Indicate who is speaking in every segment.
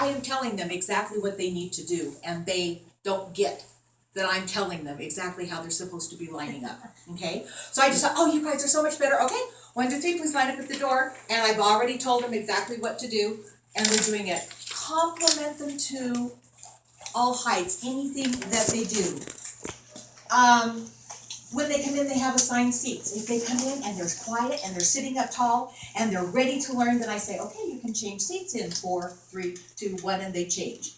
Speaker 1: I am telling them exactly what they need to do, and they don't get that I'm telling them exactly how they're supposed to be lining up, okay? So I just thought, oh, you guys are so much better, okay? 1, 2, 3, please line up at the door, and I've already told them exactly what to do, and they're doing it. Compliment them to all heights, anything that they do. When they come in, they have assigned seats. If they come in and they're quiet and they're sitting up tall and they're ready to learn, then I say, okay, you can change seats in 4, 3, 2, 1, and they change.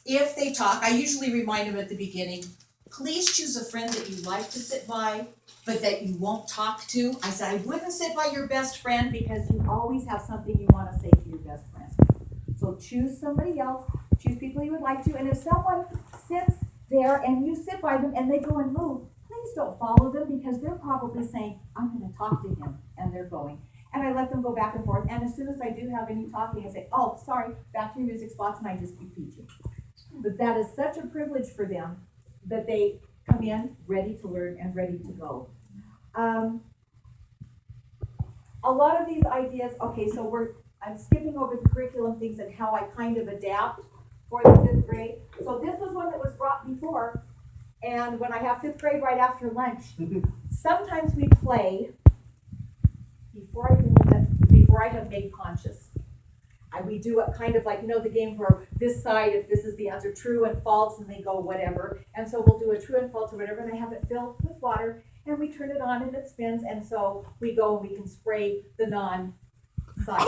Speaker 1: If they talk, I usually remind them at the beginning, please choose a friend that you like to sit by, but that you won't talk to. I said, I wouldn't sit by your best friend because you always have something you want to say to your best friend. So choose somebody else, choose people you would like to, and if someone sits there and you sit by them and they go and move, please don't follow them because they're probably saying, I'm going to talk to him, and they're going. And I let them go back and forth, and as soon as I do have any talking, I say, oh, sorry, back to your music spots, and I just keep teaching. But that is such a privilege for them that they come in ready to learn and ready to go. A lot of these ideas, okay, so I'm skipping over the curriculum things and how I kind of adapt for the 5th grade. So this was one that was brought before, and when I have 5th grade right after lunch, sometimes we play before I have made conscious. We do it kind of like, the game where this side, if this is the answer, true and false, and they go whatever. And so we'll do a true and false or whatever, and I have it filled with water, and we turn it on and it spins, and so we go and we can spray the non-side.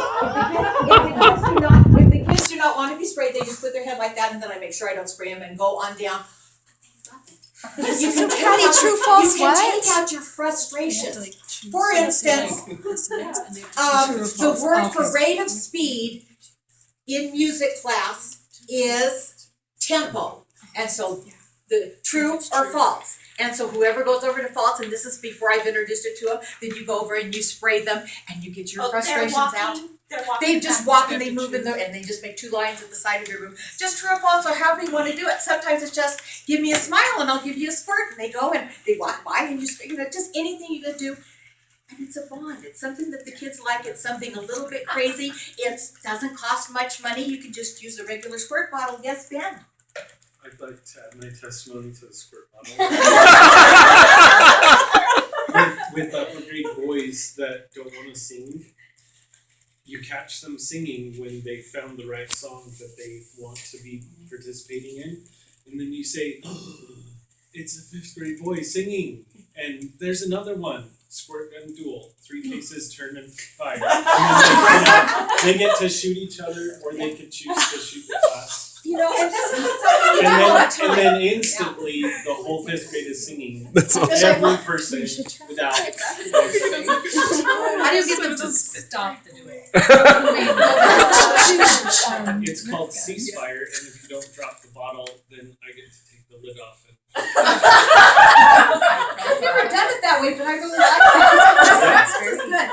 Speaker 1: If the kids do not want to be sprayed, they just put their head like that, and then I make sure I don't spray them and go on down. You can take out your frustrations. For instance, the word for rate of speed in music class is tempo. And so the true or false. And so whoever goes over to false, and this is before I've introduced it to them, then you go over and you spray them and you get your frustrations out. They just walk and they move in there and they just make 2 lines at the side of your room. Just true or false or however you want to do it. Sometimes it's just give me a smile and I'll give you a squirt, and they go and they walk by and just anything you can do. And it's a bond. It's something that the kids like. It's something a little bit crazy. It doesn't cost much money. You can just use a regular squirt bottle. Yes, Ben?
Speaker 2: I'd like to add my testimony to the squirt bottle. with upper grade boys that don't want to sing, you catch them singing when they found the right song that they want to be participating in, and then you say, oh, it's a 5th grade boy singing, and there's another one, squirt gun duel, 3 cases turn and fire. And they get to shoot each other, or they could choose to shoot the class.
Speaker 1: And this is something we do all the time.
Speaker 2: And then instantly, the whole 5th grade is singing. Every person without.
Speaker 3: How do you get them to stop the duel?
Speaker 2: It's called ceasefire, and if you don't drop the bottle, then I get to take the lid off.
Speaker 1: I've never done it that way, but I really like it. This is good.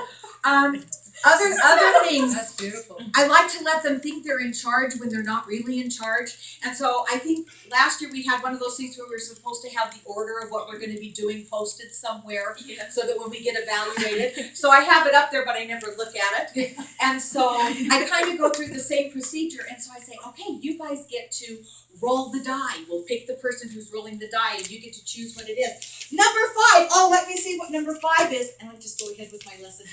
Speaker 1: Other things.
Speaker 3: That's beautiful.
Speaker 1: I like to let them think they're in charge when they're not really in charge. And so I think last year we had one of those things where we were supposed to have the order of what we're going to be doing posted somewhere, so that when we get evaluated. So I have it up there, but I never look at it. And so I kind of go through the same procedure. And so I say, okay, you guys get to roll the die. We'll pick the person who's rolling the die, and you get to choose what it is. Number 5. Oh, let me see what number 5 is. And I'll just go ahead with my lesson.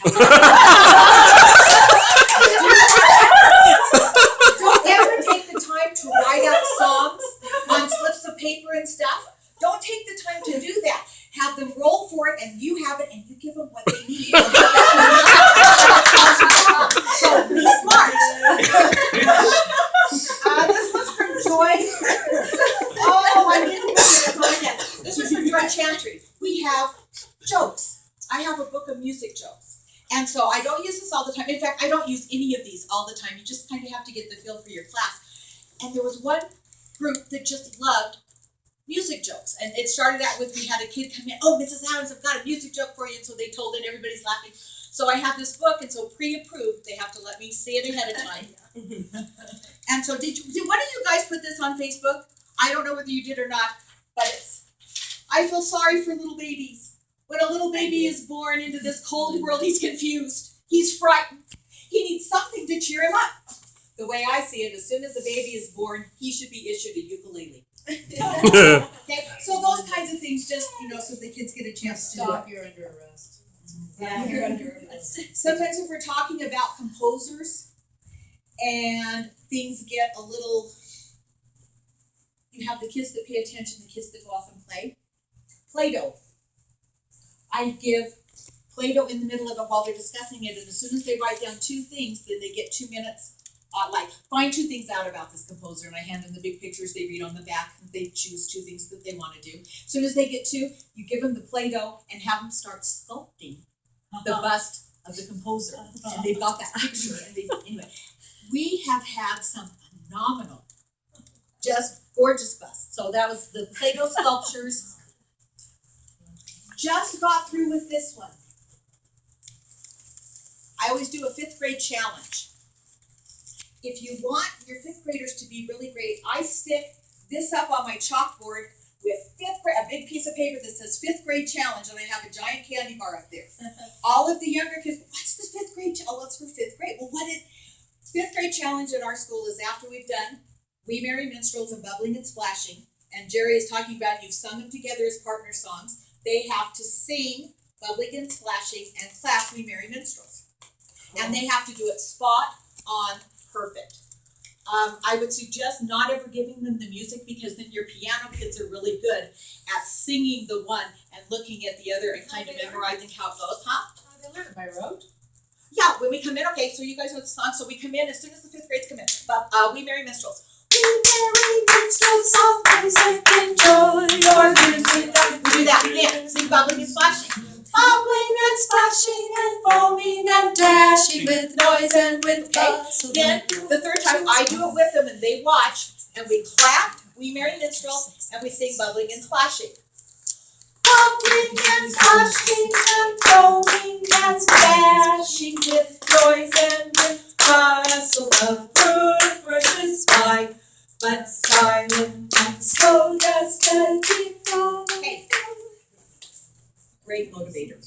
Speaker 1: Don't ever take the time to write out songs on slips of paper and stuff. Don't take the time to do that. Have them roll for it, and you have it, and you give them what they need. So be smart. This was from Joy. Oh, I didn't get it. This was from Joy Chantry. We have jokes. I have a book of music jokes. And so I don't use this all the time. In fact, I don't use any of these all the time. You just kind of have to get the feel for your class. And there was one group that just loved music jokes. And it started out with, we had a kid come in, oh, Mrs. Adams, I've got a music joke for you. And so they told it, everybody's laughing. So I have this book, and so pre-approved, they have to let me say it ahead of time. And so did one of you guys put this on Facebook? I don't know whether you did or not, but it's, I feel sorry for little babies. When a little baby is born into this cold world, he's confused. He's frightened. He needs something to cheer him up. The way I see it, as soon as the baby is born, he should be issued a ukulele. Okay, so those kinds of things, just, so the kids get a chance to do it.
Speaker 3: Stop, you're under arrest.
Speaker 1: Yeah, you're under arrest. Sometimes if we're talking about composers and things get a little, you have the kids that pay attention, the kids that go off and play. Play-Doh. I give Play-Doh in the middle of it while they're discussing it, and as soon as they write down 2 things, then they get 2 minutes. Find 2 things out about this composer, and I hand them the big pictures they read on the back, and they choose 2 things that they want to do. As soon as they get 2, you give them the Play-Doh and have them start sculpting the bust of the composer, and they've got that picture. Anyway, we have had some phenomenal, just gorgeous busts. So that was the Play-Doh sculptures. Just got through with this one. I always do a 5th grade challenge. If you want your 5th graders to be really great, I stick this up on my chalkboard with 5th grade, a big piece of paper that says 5th grade challenge, and I have a giant candy bar up there. All of the younger kids, what's the 5th grade? Oh, it's for 5th grade. Well, 5th grade challenge at our school is after we've done We Merry Minstrels and Bubbling and Splashing, and Jerry is talking about you've sung them together as partner songs. They have to sing Bubbling and Splashing and clap We Merry Minstrels. And they have to do it spot on perfect. I would suggest not ever giving them the music, because then your piano kids are really good at singing the one and looking at the other and kind of memorizing how it goes, huh?
Speaker 3: They learn by rote.
Speaker 1: Yeah, when we come in, okay, so you guys know the song, so we come in as soon as the 5th grades come in. But We Merry Minstrels. We merry minstrels of music, enjoy your music. We do that, yeah, sing Bubbling and Splashing. Bubbling and splashing and foaming and dashing with noise and with bustle. Then the 3rd time I do it with them and they watch, and we clap We Merry Minstrels and we sing Bubbling and Splashing. Bubbling and splashing and foaming and splashing with noise and with bustle. The brook rushes by, but silent and slow does the deep go. Okay. Great motivator.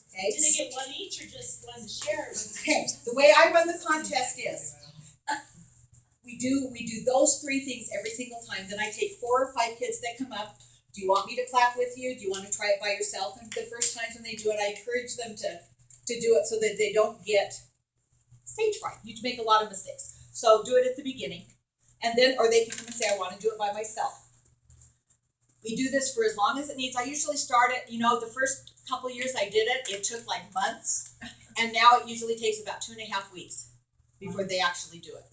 Speaker 1: Okay.
Speaker 4: Do they get one each or just one to share?
Speaker 1: Okay. The way I run the contest is we do those 3 things every single time. Then I take 4 or 5 kids that come up. Do you want me to clap with you? Do you want to try it by yourself? And the first times when they do it, I encourage them to do it so that they don't get stage fright. You make a lot of mistakes. So do it at the beginning. And then, or they can come and say, I want to do it by myself. We do this for as long as it needs. I usually start it, the first couple years I did it, it took like months. And now it usually takes about 2.5 weeks before they actually do it.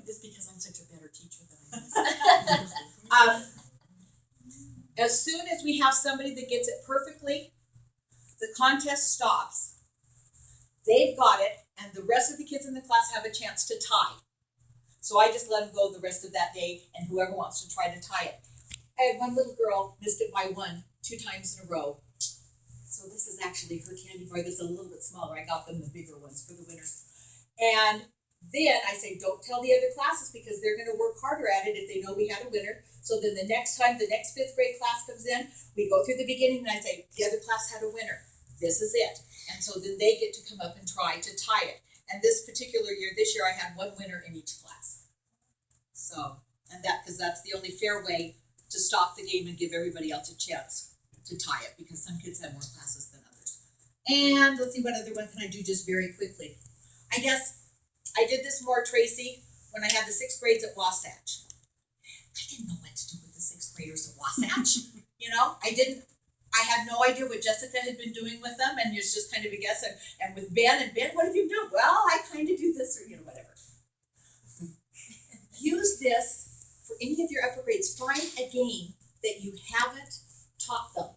Speaker 1: Just because I'm such a better teacher than I am. As soon as we have somebody that gets it perfectly, the contest stops. They've got it, and the rest of the kids in the class have a chance to tie. So I just let them go the rest of that day, and whoever wants to try to tie it. I had one little girl missed it by 2 times in a row. So this is actually her candy bar that's a little bit smaller. I got them the bigger ones for the winners. And then I say, don't tell the other classes, because they're going to work harder at it if they know we had a winner. So then the next time the next 5th grade class comes in, we go through the beginning and I say, the other class had a winner. This is it. And so then they get to come up and try to tie it. And this year I had 1 winner in each class. So, because that's the only fair way to stop the game and give everybody else a chance to tie it, because some kids have more classes than others. And let's see, what other one can I do just very quickly? I guess I did this more, Tracy, when I had the 6th grades at Wasatch. I didn't know what to do with the 6th graders at Wasatch. I had no idea what Jessica had been doing with them, and it's just kind of a guess. And with Ben, what have you been doing? Well, I kind of do this, or whatever. Use this for any of your upper grades. Find a game that you haven't taught them.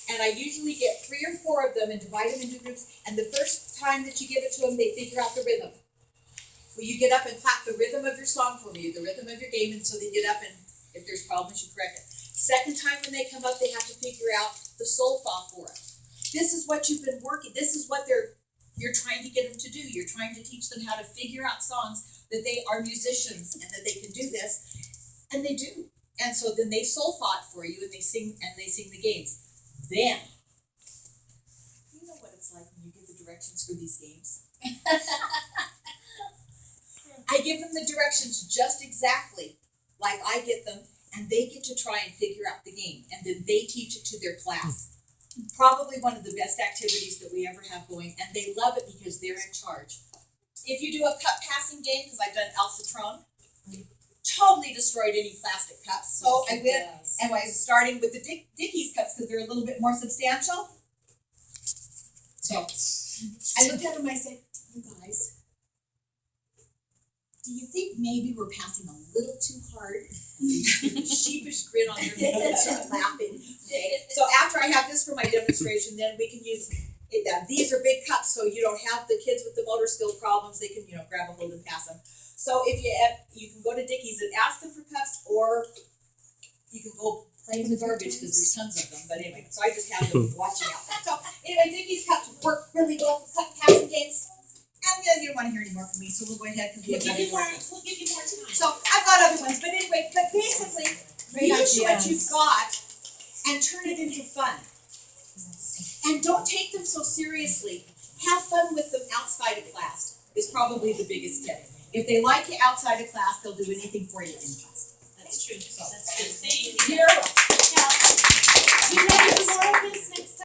Speaker 1: And I usually get 3 or 4 of them and divide them into groups. And the first time that you give it to them, they figure out the rhythm. Will you get up and clap the rhythm of your song for me, the rhythm of your game, and so they get up, and if there's problems, you correct it. Second time when they come up, they have to figure out the solfa for it. This is what you've been working. This is what you're trying to get them to do. You're trying to teach them how to figure out songs, that they are musicians and that they can do this, and they do. And so then they solfa it for you, and they sing the games. Then, you know what it's like when you give the directions for these games? I give them the directions just exactly like I get them, and they get to try and figure out the game, and then they teach it to their class. Probably one of the best activities that we ever have going, and they love it because they're in charge. If you do a cup passing game, because I've done Alcitron, totally destroyed any plastic cups. So I went, and I was starting with the Dickies cups because they're a little bit more substantial. So I looked at them and I said, you guys, do you think maybe we're passing a little too hard? Sheepish grin on their face and start laughing. Okay. So after I have this for my demonstration, then we can use it. These are big cups, so you don't have the kids with the motor skill problems. They can, grab a hold and pass them. So if you can go to Dickies and ask them for cups, or you can go play in the garbage because there's tons of them. But anyway, so I just have them watching out. So anyway, Dickies cups work really well for cup passing games. And you don't want to hear any more from me, so we'll go ahead because
Speaker 4: We'll give you more time.
Speaker 1: so I've got other ones, but anyway, but basically, use what you've got and turn it into fun. And don't take them so seriously. Have fun with them outside of class is probably the biggest tip. If they like you outside of class, they'll do anything for you in class.
Speaker 4: That's true, that's true. Thank you.
Speaker 1: You're welcome.
Speaker 4: Now, you ready for more of this next time?